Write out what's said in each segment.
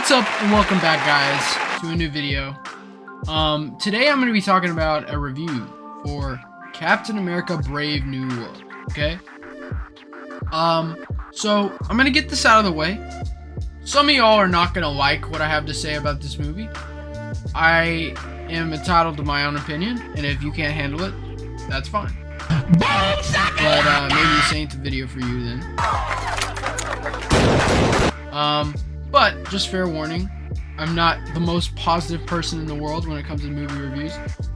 What's up and welcome back, guys, to a new video. Today I'm going to be talking about a review for Captain America Brave New World, okay? So I'm going to get this out of the way. Some of y'all are not going to like what I have to say about this movie. I am entitled to my own opinion, and if you can't handle it, that's fine. But maybe this ain't the video for you then. But just fair warning, I'm not the most positive person in the world when it comes to movie reviews.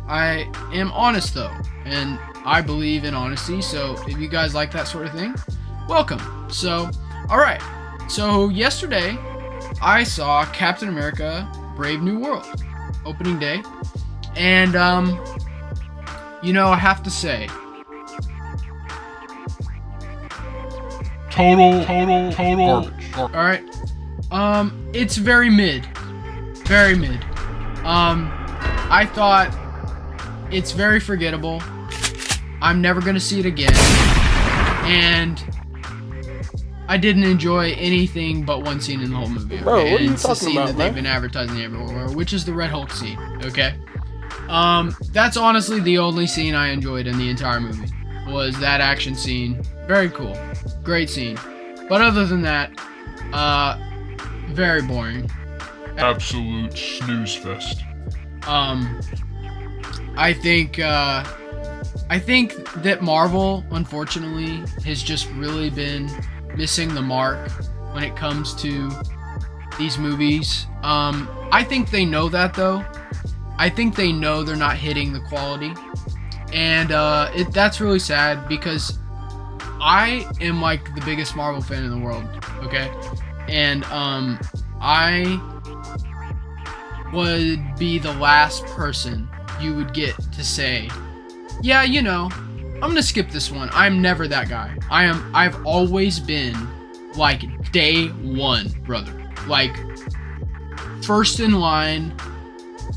I am honest though, and I believe in honesty, so if you guys like that sort of thing, welcome. So, alright. So yesterday, I saw Captain America Brave New World, opening day, and you know, I have to say, Total garbage. alright, it's very mid. Very mid. I thought it's very forgettable. I'm never gonna see it again. And I didn't enjoy anything but one scene in the whole movie. Okay? Bro, what are you it's the talking scene about, that man? they've been advertising everywhere, which is the Red Hulk scene, okay? That's honestly the only scene I enjoyed in the entire movie, was that action scene. Very cool. Great scene. But other than that, very boring. Absolute snooze fest. I think that Marvel, unfortunately, has just really been missing the mark when it comes to these movies. I think they know that, though. I think they know they're not hitting the quality. And that's really sad, because I am like the biggest Marvel fan in the world, okay? And I would be the last person you would get to say, yeah, you know, I'm gonna skip this one. I'm never that guy. I've always been like day one, brother. Like first in line.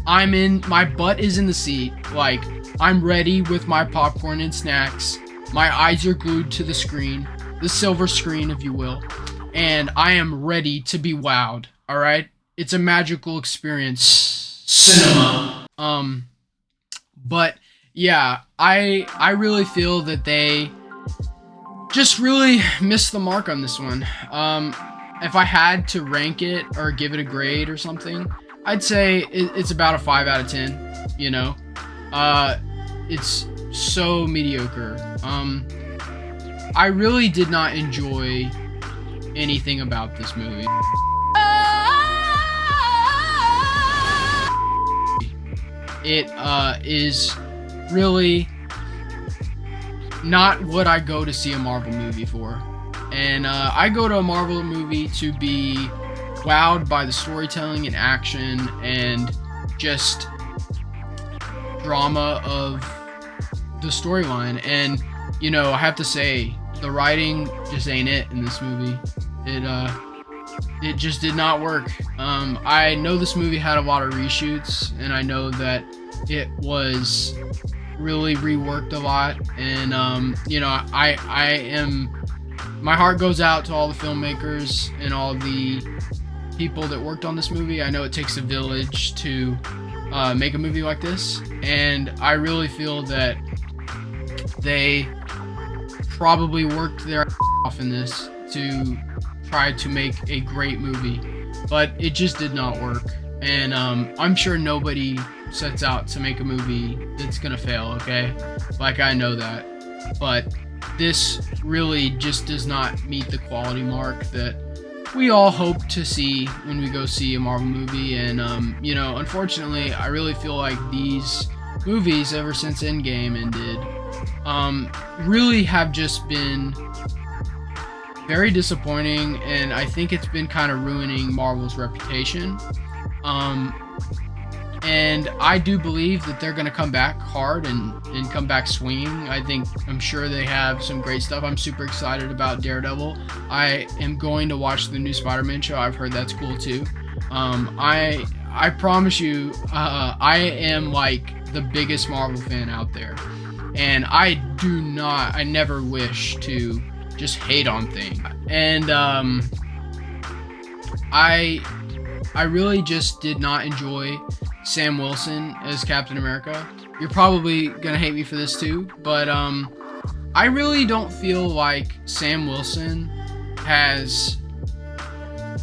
My butt is in the seat. Like I'm ready with my popcorn and snacks. My eyes are glued to the screen, the silver screen, if you will, and I am ready to be wowed. All right, it's a magical experience, cinema. But yeah, I really feel that they just really missed the mark on this one. If I had to rank it or give it a grade or something, I'd say it's about a 5 out of 10. You know, it's so mediocre. I really did not enjoy anything about this movie. It is really not what I go to see a Marvel movie for. And I go to a Marvel movie to be wowed by the storytelling and action and just drama of the storyline. And you know, I have to say, the writing just ain't it in this movie. It just did not work. I know this movie had a lot of reshoots, and I know that it was really reworked a lot. And you know, my heart goes out to all the filmmakers and all the people that worked on this movie. I know it takes a village to make a movie like this, and I really feel that they probably worked their off in this to try to make a great movie, but it just did not work. And I'm sure nobody sets out to make a movie that's gonna fail, okay? Like, I know that, but this really just does not meet the quality mark that we all hope to see when we go see a Marvel movie. And you know, unfortunately, I really feel like these movies, ever since Endgame ended, really have just been very disappointing, and I think it's been kind of ruining Marvel's reputation. And I do believe that they're going to come back hard and come back swinging. I'm sure they have some great stuff. I'm super excited about Daredevil. I am going to watch the new Spider-Man show. I've heard that's cool too. I promise you, I am like the biggest Marvel fan out there. And I never wish to just hate on things. And I I really just did not enjoy Sam Wilson as Captain America. You're probably gonna hate me for this too, but I really don't feel like Sam Wilson has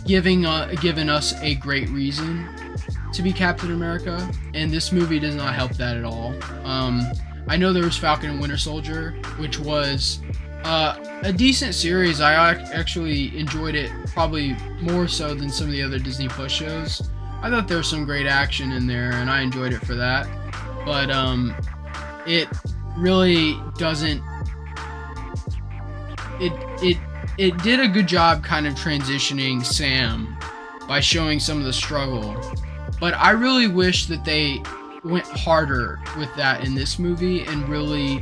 given us a great reason to be Captain America, and this movie does not help that at all. I know there was Falcon and Winter Soldier, which was a decent series. I actually enjoyed it probably more so than some of the other Disney Plus shows. I thought there was some great action in there, and I enjoyed it for that. But it really doesn't. It did a good job kind of transitioning Sam by showing some of the struggle. But I really wish that they went harder with that in this movie and really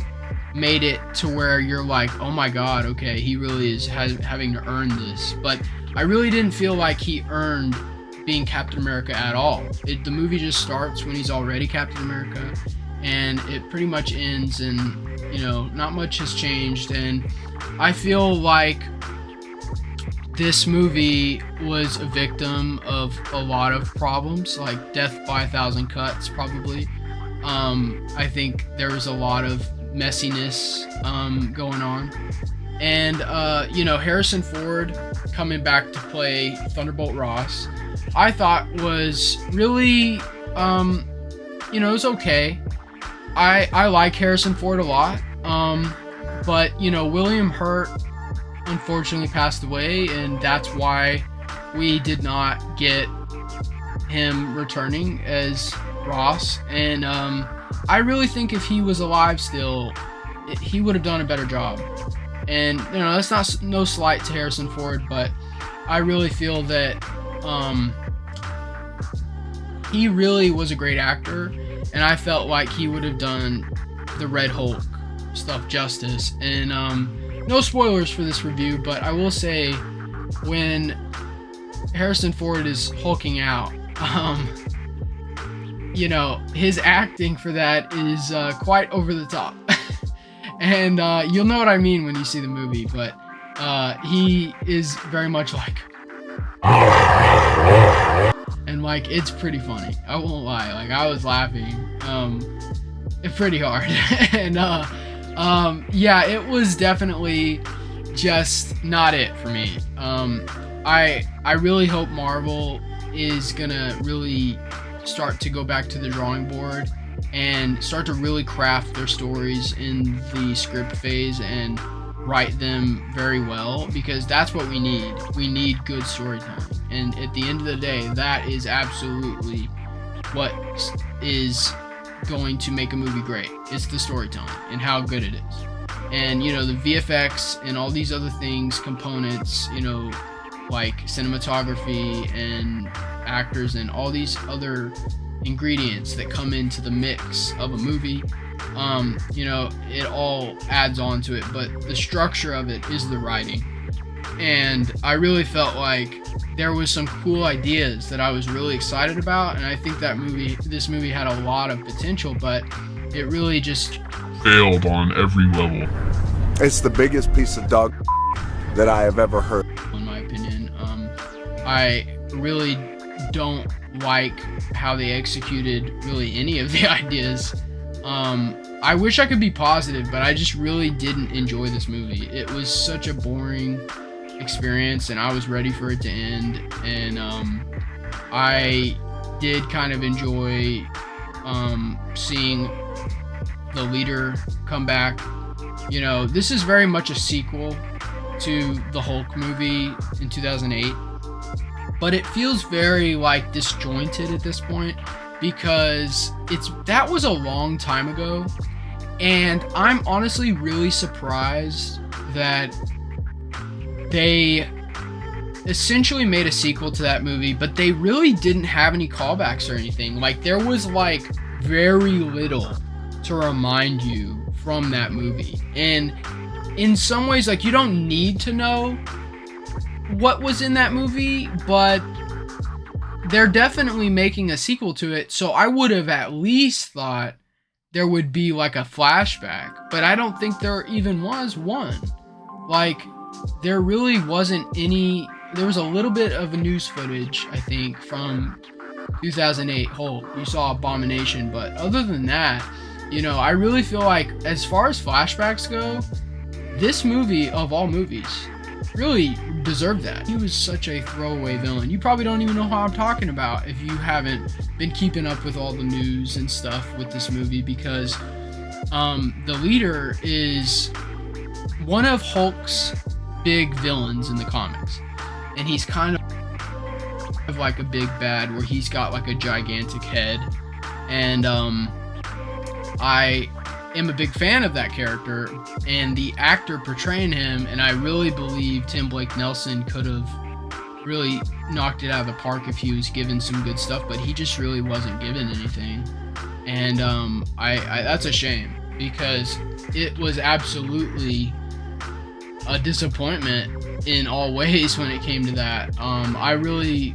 made it to where you're like, oh my god, okay, he really is having to earn this. But I really didn't feel like he earned being Captain America at all. The movie just starts when he's already Captain America, and it pretty much ends, and not much has changed. And I feel like this movie was a victim of a lot of problems, like death by 1,000 cuts, probably. I think there was a lot of messiness going on. And, Harrison Ford coming back to play Thunderbolt Ross, I thought was really, it was okay. I like Harrison Ford a lot. But, William Hurt unfortunately passed away, and that's why we did not get him returning as Ross. And I really think if he was alive still, he would have done a better job. And that's not no slight to Harrison Ford, but I really feel that he really was a great actor, and I felt like he would have done the Red Hulk stuff justice. And no spoilers for this review, but I will say when Harrison Ford is hulking out, his acting for that is quite over the top. And you'll know what I mean when you see the movie, but he is very much like, and like, it's pretty funny. I won't lie. Like, I was laughing pretty hard. And it was definitely just not it for me. I really hope Marvel is gonna really start to go back to the drawing board and start to really craft their stories in the script phase and write them very well, because that's what we need. We need good storytelling. And at the end of the day, that is absolutely what is going to make a movie great. It's the storytelling and how good it is. And the VFX and all these other things, components, like cinematography and actors and all these other ingredients that come into the mix of a movie, it all adds on to it. But the structure of it is the writing. And I really felt like there was some cool ideas that I was really excited about, and I think this movie had a lot of potential, but it really just failed on every level. It's the biggest piece of dog that I have ever heard. In my opinion, I really don't like how they executed really any of the ideas. I wish I could be positive, but I just really didn't enjoy this movie. It was such a boring experience, and I was ready for it to end. And I did kind of enjoy seeing the leader come back. This is very much a sequel to the Hulk movie in 2008, but it feels very like disjointed at this point, because that was a long time ago, and I'm honestly really surprised that they essentially made a sequel to that movie, but they really didn't have any callbacks or anything. Like, there was like very little to remind you from that movie. And in some ways, like, you don't need to know what was in that movie, but they're definitely making a sequel to it, so I would have at least thought there would be like a flashback, but I don't think there even was one. Like, there really wasn't any. there was a little bit of a news footage, I think, from 2008 Hulk. You saw Abomination, but other than that, you know, I really feel like as far as flashbacks go, this movie of all movies really deserved that. He was such a throwaway villain. You probably don't even know how I'm talking about if you haven't been keeping up with all the news and stuff with this movie, because the leader is one of Hulk's big villains in the comics, and he's kind of like a big bad where he's got like a gigantic head, and I am a big fan of that character and the actor portraying him, and I really believe Tim Blake Nelson could have really knocked it out of the park if he was given some good stuff, but he just really wasn't given anything. And I that's a shame, because it was absolutely a disappointment in all ways when it came to that. I really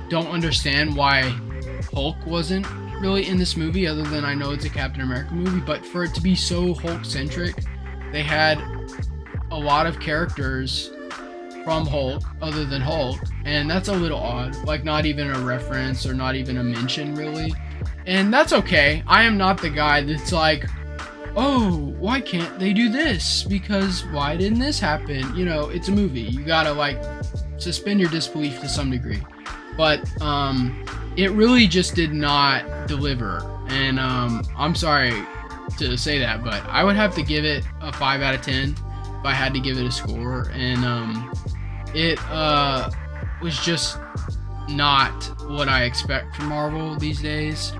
don't understand why Hulk wasn't really in this movie, other than I know it's a Captain America movie, but for it to be so Hulk-centric, they had a lot of characters from Hulk other than Hulk, and that's a little odd. Like, not even a reference or not even a mention, really. And that's okay. I am not the guy that's like, oh, why can't they do this? Because why didn't this happen? You know, it's a movie. You gotta, like, suspend your disbelief to some degree. But, it really just did not deliver. And, I'm sorry to say that, but I would have to give it a 5 out of 10 if I had to give it a score. And, it, was just not what I expect from Marvel these days.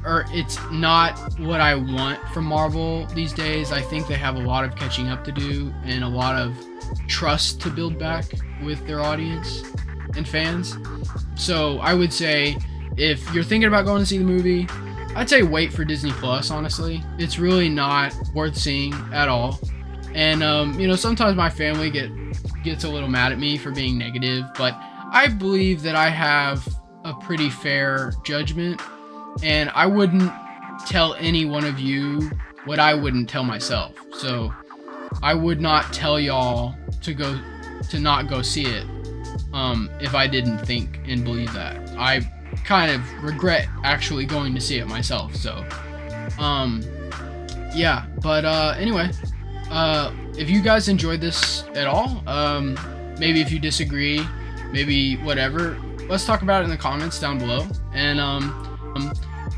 Or it's not what I want from Marvel these days. I think they have a lot of catching up to do and a lot of trust to build back with their audience and fans. So I would say, if you're thinking about going to see the movie, I'd say wait for Disney Plus, honestly. It's really not worth seeing at all. And, you know, sometimes my family gets a little mad at me for being negative, but I believe that I have a pretty fair judgment, and I wouldn't tell any one of you what I wouldn't tell myself. So I would not tell y'all to not go see it if I didn't think and believe that. I kind of regret actually going to see it myself. So yeah, but anyway, if you guys enjoyed this at all, maybe if you disagree, maybe whatever, let's talk about it in the comments down below. And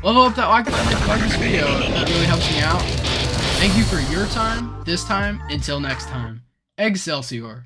level up that like this video. It really helps me out. Thank you for your time this time. Until next time, Excelsior.